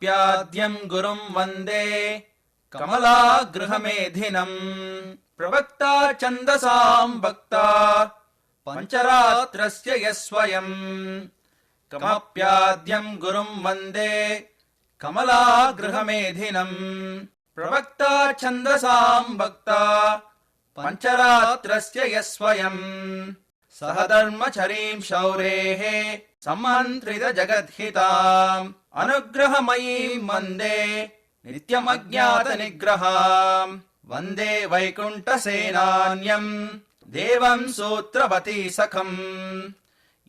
कमप्याद्यम् गुरुम् वन्दे कमलागृहमेधिनम् प्रवक्ता छन्दसाम् वक्ता पञ्चरात्रस्य यः स्वयम् कमप्याद्यम् गुरुम् वन्दे कमलागृहमेधिनम् प्रवक्ता छन्दसाम् वक्ता पञ्चरात्रस्य यः स्वयम् सहधर्मचरीम् शौरेः सम्मन्त्रित जगद्हिताम् अनुग्रहमयीम् वन्दे नित्यमज्ञात निग्रहाम् वन्दे वैकुण्ठसेनान्यम् देवम् सूत्रवती सखम्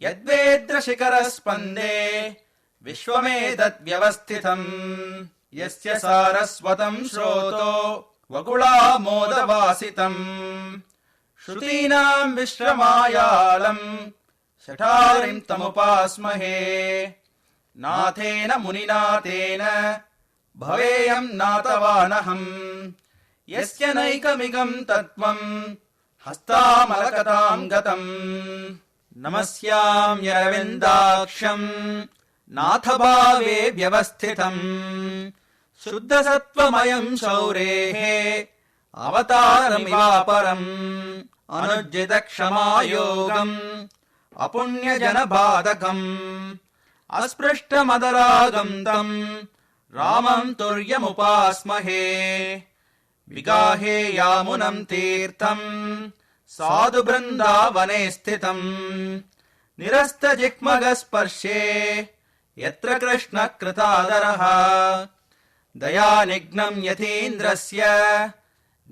यद्वेद्रशिखरस्पन्दे विश्वमेतद्व्यवस्थितम् यस्य सारस्वतम् श्रोतो वकुलामोदवासितम् श्रुतीनाम् विश्रमायालम् शठारिम् तमुपास्महे नाथेन मुनिनाथेन भवेयम् नाथवानहम् यस्य नैकमिकम् तत्त्वम् हस्तामलकताम् गतम् नमस्याम्यरविन्दाक्षम् नाथभावे व्यवस्थितम् शुद्धसत्त्वमयम् शौरेः अवतारमिवापरम् अनुज्जितक्षमायोगम् अपुण्यजनबाधकम् अस्पृष्टमदरागम् तम् रामम् तुर्यमुपास्महे विगाहे यामुनम् तीर्थम् साधु बृन्दावने स्थितम् निरस्तजिह्मगस्पर्शे यत्र कृष्णः कृतादरः दयानिघ्नम् यतीन्द्रस्य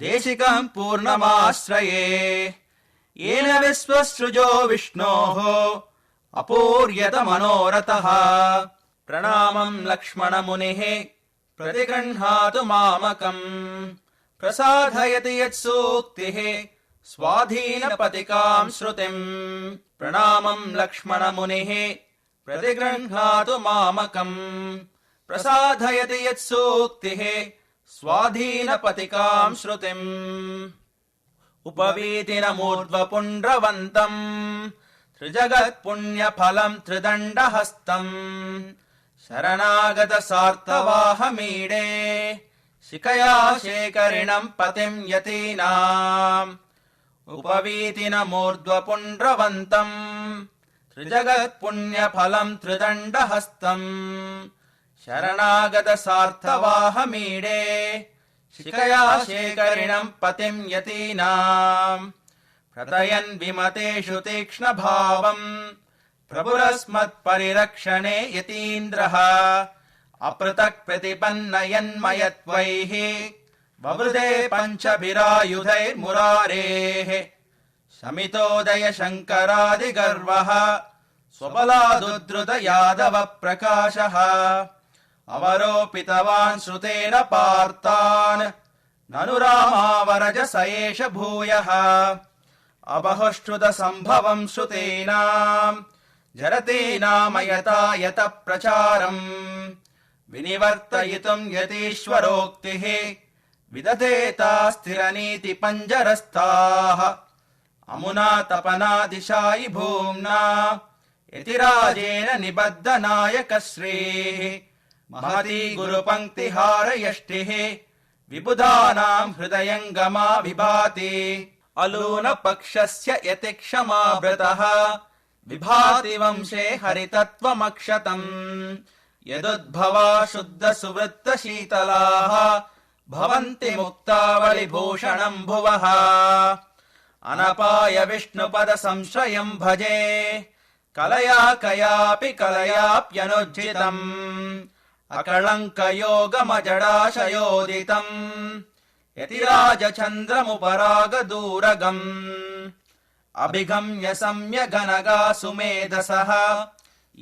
देशिकम् पूर्णमाश्रये येन विश्वसृजो विष्णोः अपूर्यत मनोरथः प्रणामम् लक्ष्मणमुनिः प्रतिगृह्णातु मामकम् प्रसादयति यत्सूक्तिः स्वाधीनपतिकाम् श्रुतिम् प्रणामम् लक्ष्मणमुनिः प्रतिगृह्णातु मामकम् प्रसादयति यत्सूक्तिः स्वाधीनपतिकाम् श्रुतिम् उपवीतिनमूर्ध्वपुण्ड्रवन्तम् त्रिजगत्पुण्यफलम् त्रिदण्डहस्तम् शरणागत सार्थवाहमीडे शिखया शेखरिणम् पतिम् यतीनाम् उपवीतिनमूर्ध्वपुण्ड्रवन्तम् त्रिजगत्पुण्यफलम् त्रिदण्डहस्तम् शरणागत सार्थवाहमीडे शिखया शेखरिणम् पतिम् यतीनाम् प्रतयन् विमतेषु तीक्ष्णभावम् प्रभुरस्मत्परिरक्षणे यतीन्द्रः अपृथक् प्रतिपन्नयन्मयत्वैः ववृधे पञ्चभिरायुधैर्मुरारेः शमितोदय शङ्करादिगर्वः स्वबलादुद्धृत यादव प्रकाशः अवरोपितवान् श्रुतेन पार्थान् ननु रामावरज स एष भूयः अबहुश्रुत सम्भवम् श्रुतेनाम् जरतीनामयतायत प्रचारम् विनिवर्तयितुम् यतीश्वरोक्तिः विदधेता स्थिरनीति पञ्जरस्थाः अमुना तपनादिशायि भूम्ना यतिराजेन निबद्ध नायकश्रीः महती गुरुपङ्क्तिहारयष्टिः विबुधानाम् हृदयङ्गमा विभाति अलूनपक्षस्य यतिक्षमाव्रतः विभाति वंशे हरितत्वमक्षतम् यदुद्भवा शुद्धसुवृत्तशीतलाः भवन्ति मुक्तावलिभूषणम् भुवः अनपाय विष्णुपद संश्रयम् भजे कलया कयापि कलयाप्यनुज्झितम् अकळङ्कयोगमजडाशयोदितम् यतिराजचन्द्रमुपरागदूरगम् अभिगम्य सम्यगनगा सुमेधसः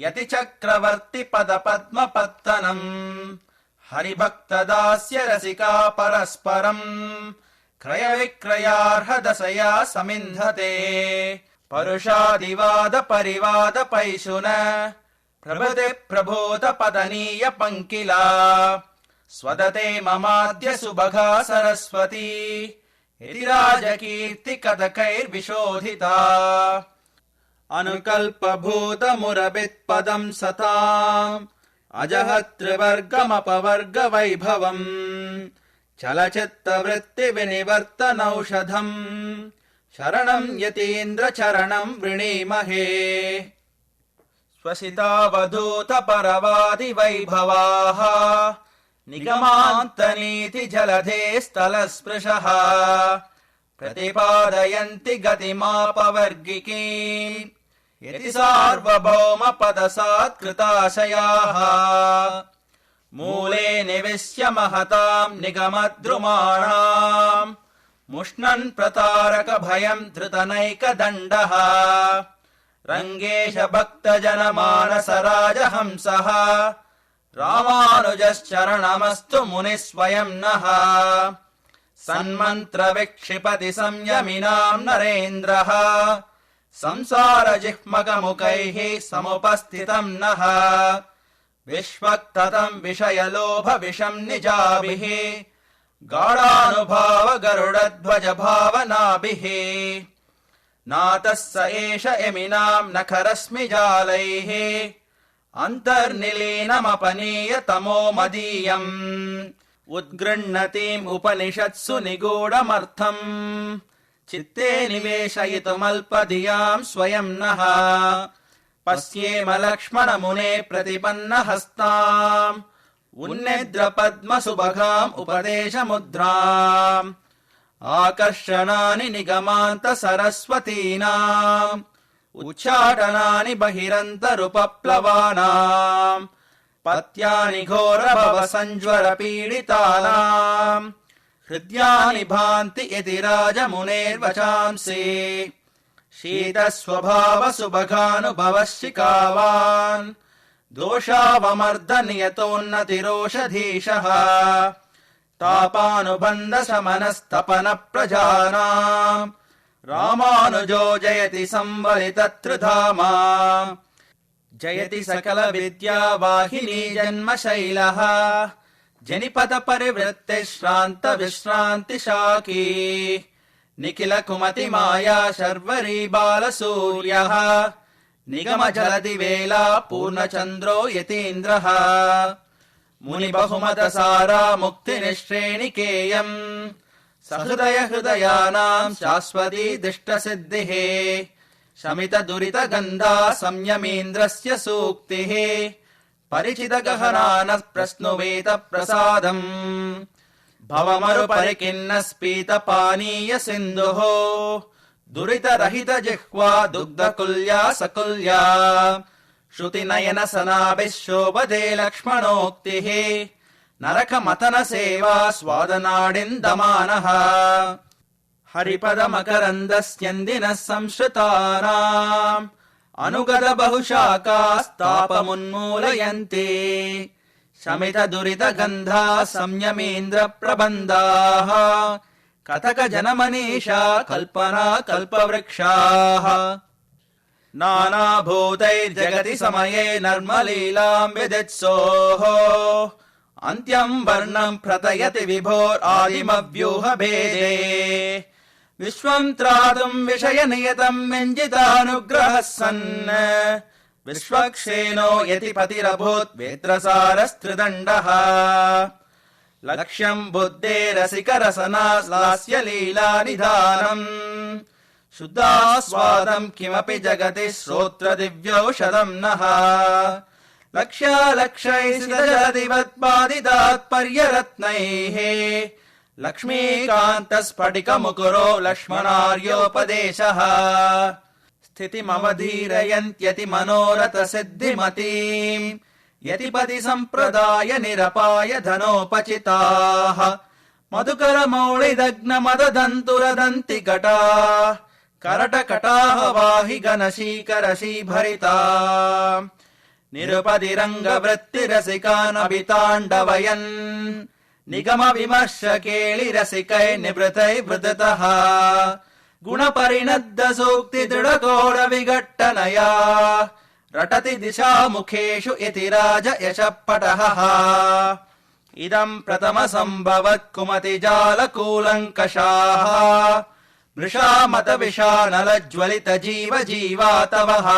यतिचक्रवर्ति पदपद्मपत्तनम् हरिभक्तदास्य रसिका परस्परम् क्रयविक्रयार्हदशया समिन्धते परुषादिवाद परिवाद पैशुन प्रभृति प्रभूत पतनीय पङ्किला स्वदते ममाद्य सुभगा सरस्वती इति राजकीर्ति कथकैर्विशोधिता अनुकल्पभूतमुरभित्पदम् सताम् अजहत्रिवर्गमपवर्गवैभवम् चलचित्तवृत्तिविनिवर्तनौषधम् शरणम् यतीन्द्रचरणम् वृणीमहे। स्वसितावधूतपरवादिवैभवाः निगमान्तनीति जलधे स्थलस्पृशः प्रतिपादयन्ति गतिमापवर्गिकीम् यति सार्वभौमपदसात्कृताशयाः। मूले निविश्य महताम् निगमद्रुमाणाम् मुष्णन् प्रतारकभयम् धृतनैकदण्डः रङ्गेश भक्तजनमानसराजहंसः रामानुजश्चरणमस्तु मुनिः स्वयं नः। सन्मन्त्रविक्षिपति संयमिनाम् नरेन्द्रः संसारजिह्मकमुखैः समुपस्थितम् नः। विश्वक्ततम् विषयलोभविषम् निजाभिः गाढानुभाव गरुडध्वज भावनाभिः नातः स एष यमिनाम् नखरश्मिजालैः अन्तर्निलीनमपनीय तमो मदीयम् उद्गृह्णतीम् उपनिषत्सु निगूढमर्थम् चित्ते निवेशयितुमल्पधियाम् स्वयं नः। पश्येम लक्ष्मणमुने प्रतिपन्नहस्ताम् उन्निद्रपद्मसुभगाम् उपदेशमुद्राम् आकर्षणानि निगमान्त सरस्वतीनाम् उच्चाटनानि बहिरन्तरुपप्लवानाम् पत्यानि घोरभवसञ्ज्वर पीडितानाम् हृद्यानि भान्ति यति राजमुनेर्वचांसि शीतस्वभावसुभगानुभवः शिकावान् दोषावमर्दनियतोन्नतिरोषधीशः तापानुबन्धशमनस्तपनप्रजानाम् रामानुजो जयति संवलितत्रिधामा जयति सकलविद्यावाहिनी जन्मशैलः जनिपथपरिवृत्तिश्रान्तविश्रान्तिशाकी निखिलकुमतिमाया शर्वरी बालसूर्यः निगमजलधिवेला पूर्णचन्द्रो यतीन्द्रः मुनिबहुमतसारा मुक्तिनिःश्रेणिकेयम् सहृदय हृदयानाम् शाश्वती दिष्टसिद्धिः शमितदुरितगन्धा संयमीन्द्रस्य सूक्तिः परिचितगहनानः प्रश्नुवेत प्रसादम् भवमरुपरिखिन्न स्पीतपानीय सिन्धुः दुरितरहितजिह्वा दुग्धकुल्या सकुल्या श्रुतिनयन सनाभिः शोभते लक्ष्मणोक्तिः नरकमथनसेवा स्वादनाडिन्दमानः हरिपदमकरन्दस्यन्दिनः संश्रितानाम् अनुगत बहुशाखास्तापमुन्मूलयन्ति शमितदुरितगन्धा संयमीन्द्र प्रबन्धाः कथक जनमनीषा कल्पना कल्पवृक्षाः नानाभूतैर्जगति समये नर्मलीलाम् विदित्सोः अन्त्यम् वर्णम् प्रतयति विभोरादिमव्यूहभेदे विश्वम् त्रातुम् विषयनियतम् व्यञ्जितानुग्रहः सन् विश्वक्षेनो यतिपतिरभूत् वेत्रसारस्त्रिदण्डः लक्ष्यम् बुद्धेरसिकरसनास्लास्य लीलानिधानम् शुद्धास्वादम् किमपि जगति श्रोत्रदिव्यौषधम् नः लक्ष्यालक्ष्यैर्जलधिवत्पादितात्पर्यरत्नैः लक्ष्मीकान्तस्फटिकमुकुरो लक्ष्मणार्योपदेशः स्थितिमवधीरयन्त्यति मनोरथसिद्धिमतीम् यतिपति सम्प्रदाय निरपाय धनोपचिताः मधुकरमौळिदग्नमदधन्तुरदन्ति कटा करटकटाः वाहि घनशीकरशीभरिता निरुपतिरङ्गवृत्तिरसिकानभिताण्डवयन् निगमविमर्शकेलिरसिकैर्निवृतैर्वृततः गुणपरिणद्दसूक्तिदृढकोडविघट्टनया रटति दिशामुखेषु इति राज यशःपटः इदम् प्रथमसम्भवत् कुमतिजालकूलङ्कषाः मृषामतविषानलज्ज्वलित जीव जीवातवः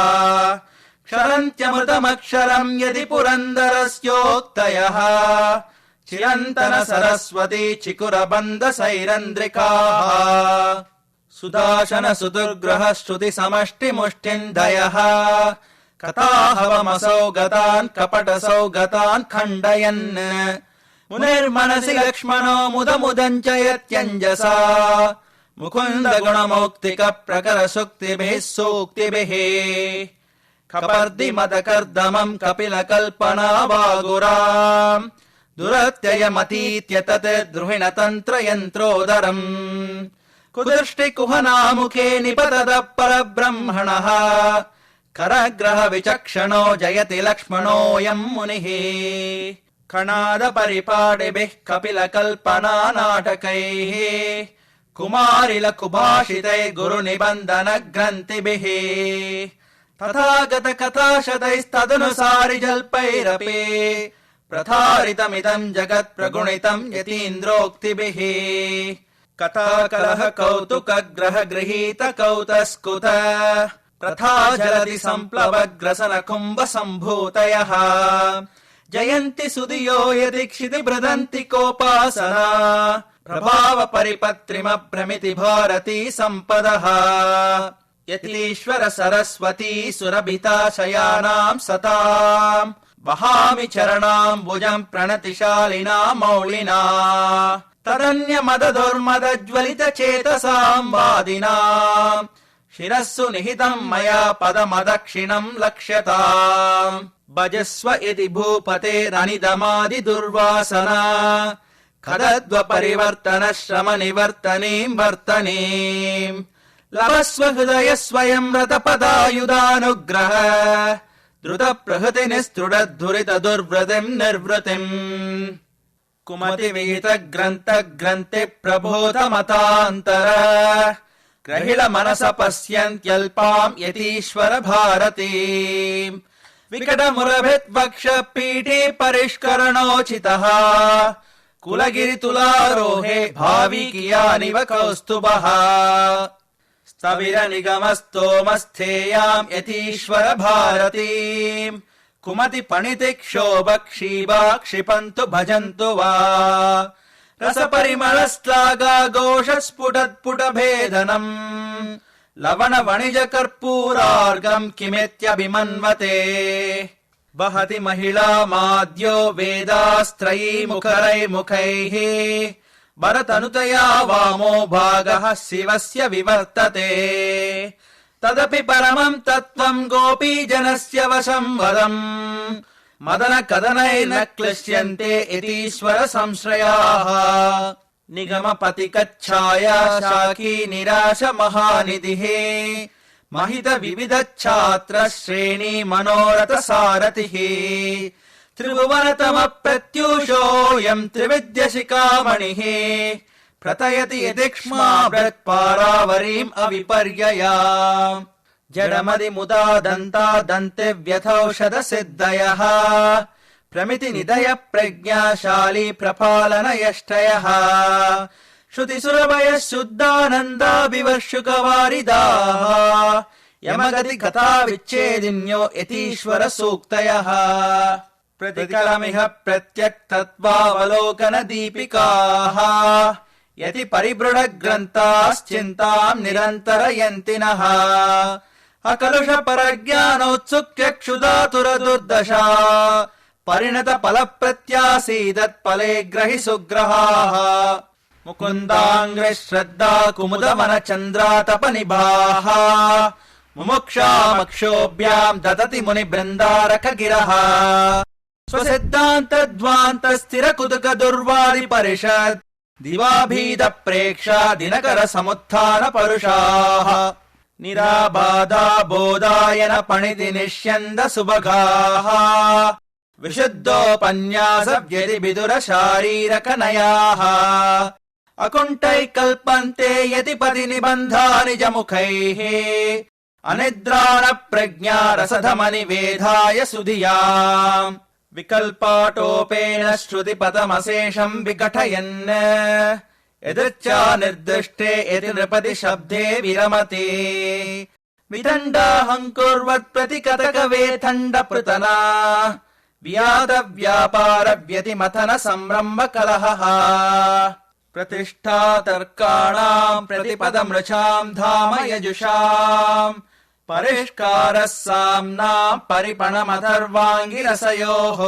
क्षरन्त्यमृतमक्षरम् यदि पुरन्दरस्योक्तयः चिरन्तन सरस्वती चिकुरबन्धसैरन्द्रिकाः सुदाशन सुदुर्ग्रह श्रुति समष्टिमुष्टिन्दयः कथाहवमसौ गतान् कपटसौ गतान् खण्डयन् मुनिर्मनसि लक्ष्मणो मुदमुदञ्चयत्यञ्जसा मुकुन्द गुणमौक्तिक प्रकर सुक्तिभिः सूक्तिभिः कपर्दि मदकर्दमम् कपिल कल्पना वागुराम् दुरत्ययमतीत्य तत् द्रुहिण तन्त्र यन्त्रोदरम् कुदृष्टि कुहनामुखे निपतद परब्रह्मणः करग्रह विचक्षणो जयति लक्ष्मणोऽयम् मुनिः कणाद परिपाटिभिः कपिल कल्पना नाटकैः कुमारिल कुभाषितैः गुरुनिबन्धन ग्रन्थिभिः तथागत कथाशतैस्तदनुसारि जल्पैरपि प्रथारितमिदम् जगत् प्रगुणितम् यतीन्द्रोक्तिभिः कथा कलह कौतुक ग्रह गृहीत कौतस्कुत प्रथा जलति सम्प्लव ग्रसन कुम्भ सम्भूतयः जयन्ति सुधियो यदि क्षिति बृदन्ति कोपासना प्रभाव परिपत्रिमभ्रमिति भारती सम्पदः यतीश्वर सरस्वती सुरभिता शयानाम् सताम् वहामि चरणाम्बुजम् प्रणतिशालिना मौलिना तदन्यमददुर्मदज्वलित चेतसाम् वादिना शिरस्सु निहितम् मया पदमदक्षिणम् लक्ष्यताम् भजस्व इति भूपतेरनिदमादि दुर्वासना खदद्व परिवर्तन श्रम निवर्तनीम् वर्तनीम् लभस्व हृदय स्वयं रतपदायुधानुग्रह द्रुत प्रहृति निस्तृढ धुरित दुर्वृतिम् निर्वृतिम् कुमति विहित ग्रन्थ ग्रन्थि प्रबोध मतान्तर ग्रहिळ मनस पश्यन्त्यल्पाम् यतीश्वर भारतीम् विकट मुरभित् वक्ष पीठे परिष्करणोचितः कुलगिरि तुलारोहे भावी कियानिव कौस्तुभः स्थविर निगम स्तोमस्थेयाम् यतीश्वर भारतीम् कुमति पणिति क्षोभ क्षीबा क्षिपन्तु भजन्तु वा रस परिमल श्लाघा घोष स्फुटत्पुट भेदनम् लवण वणिज कर्पूरार्गम् किमित्यभिमन्वते वहति महिला माद्यो वेदास्त्रयी मुखरैर्मुखैः भरतनुतया वामो भागः शिवस्य विवर्तते तदपि परमम् तत्त्वम् गोपी जनस्य वशम् वदम् मदन कदनैर्न क्लिश्यन्ते इतीश्वर संश्रयाः निगम पथिकच्छाया शाकी निराश महानिधिः महित विविध छात्र श्रेणी मनोरथ सारथिः त्रिभुवनतम प्रत्यूषोऽयम् त्रिविद्य शिखामणिः प्रथयति यदिक्ष्माभृत्पारावरीम् अविपर्यया जडमदि मुदा दन्ता दन्ते व्यथौषध सिद्धयः प्रमिति निधय प्रज्ञाशाली प्रपालन यष्टयः श्रुतिसुरभय शुद्धानन्दाभिवर्षुकवारिदाः यमगति कथा विच्छेदिन्यो यतीश्वर सूक्तयः प्रतिकलमिह प्रत्यक्तत्वावलोकन दीपिकाः यति परिबृढ ग्रन्थाश्चिन्ताम् निरन्तरयन्ति नः अकलुष परज्ञानोत्सुक्य क्षुधातुर दुर्दशा परिणत फल प्रत्यासीदत्फले ग्रहि सुग्रहाः मुकुन्दाङ्ग्रि श्रद्धा कुमुद मन चन्द्रातप निभाः मुमुक्षामक्षोभ्याम् ददति मुनि बृन्दारक गिरः स्वसिद्धान्त ध्वान्त स्थिर कुतुक दुर्वारि परिषत् दिवाभीद प्रेक्षा दिनकर समुत्थान परुषाः निराबाधा बोधायन पणिति निष्यन्द सुभगाः विशुद्धोपन्यास व्यति विदुर शारीरक नयाः अकुण्ठैः कल्पन्ते यतिपति निबन्धानि जमुखैः अनिद्राण प्रज्ञा रसधमनि वेधाय सुधियाम् विकल्पाटोपेन श्रुतिपदमशेषम् विकटयन् यदृच्छा निर्दिष्टे यदि नृपति शब्दे विरमते विदण्डाहङ्कुर्वत् प्रतिकतकवेथण्डपृतना व्यापारव्यतिमथन संरम्भ कलहः प्रतिष्ठा तर्काणाम् प्रतिपदमृषाम् धाम यजुषाम् परिष्कारः साम्नाम् परिपणमथर्वाङ्गिरसयोः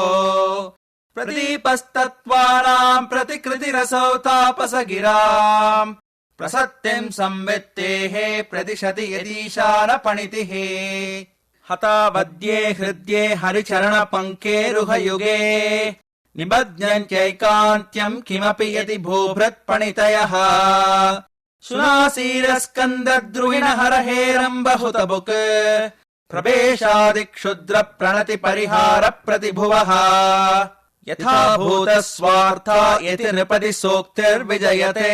प्रदीपस्तत्त्वानाम् प्रतिकृतिरसौ तापसगिराम् प्रसत्तिम् संवित्तेः प्रतिशति यदीशानपणितिः हतावद्ये हृद्ये हरिचरणपङ्केरुहयुगे निबध्यम् चैकान्त्यम् किमपि यदि भूभृत्पणितयः सुनासीरस्कन्दद्रुहिणहरहेरम्बहुतबुक् प्रवेशादिक्षुद्र प्रणति परिहार प्रतिभुवः यथा भूतस्वार्था यति नृपति सोक्तिर्विजयते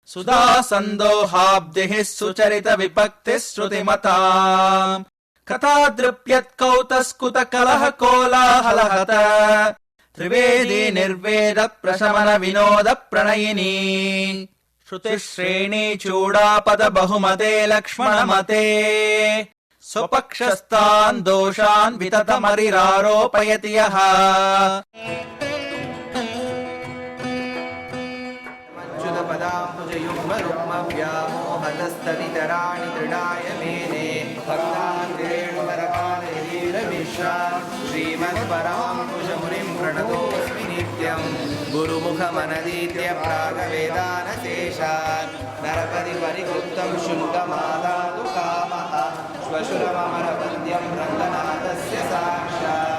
सुधा सन्दोहाब्धिः सुचरित विपक्तिः श्रुतिमताम् कथा दृप्यत्कौतस्कुत कलह कोलाहलहत त्रिवेदी निर्वेद प्रशमन विनोद प्रणयिनी श्रुतिश्रेणी चूडापद बहुमते लक्ष्मणमते स्वपक्षस्तान् दोषान् विततमरिरारोपयति यः व्यामोहतस्तदितराणि तृणाय मेने श्रीमत्पराङ्कुशमुनिम् प्रणतोऽस्मि नित्यम् गुरुमुखमनदीत्य प्रागवेदानशेषान् नरपति परिवृत्तं शुल्कमादातु कामः श्वशुरममरपद्यं रङ्गनाथस्य साक्षात्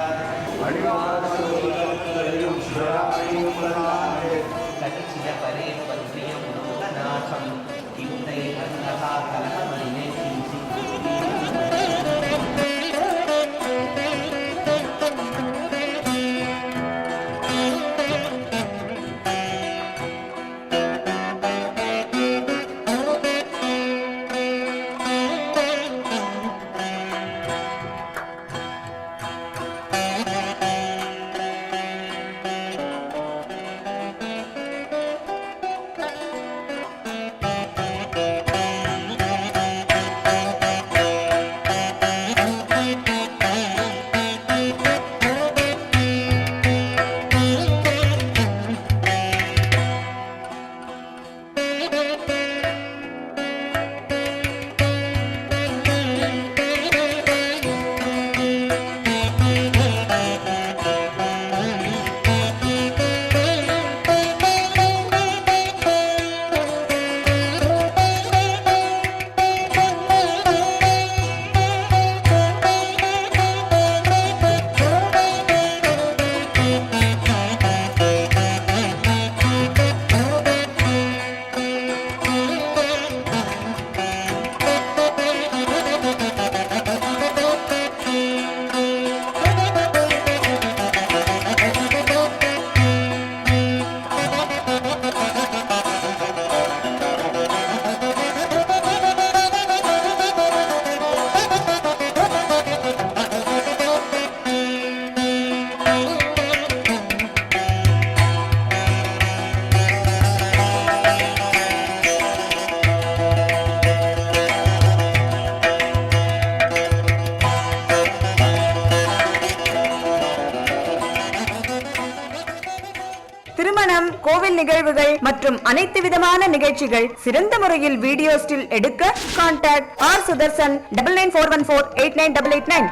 திருமணம், கோவில் நிகழ்வுகள் மற்றும் அனைத்து விதமான நிகழ்ச்சிகள் சிறந்த முறையில் வீடியோ ஸ்டில் எடுக்க கான்டாக்ட் R. Sudarshan 9941489889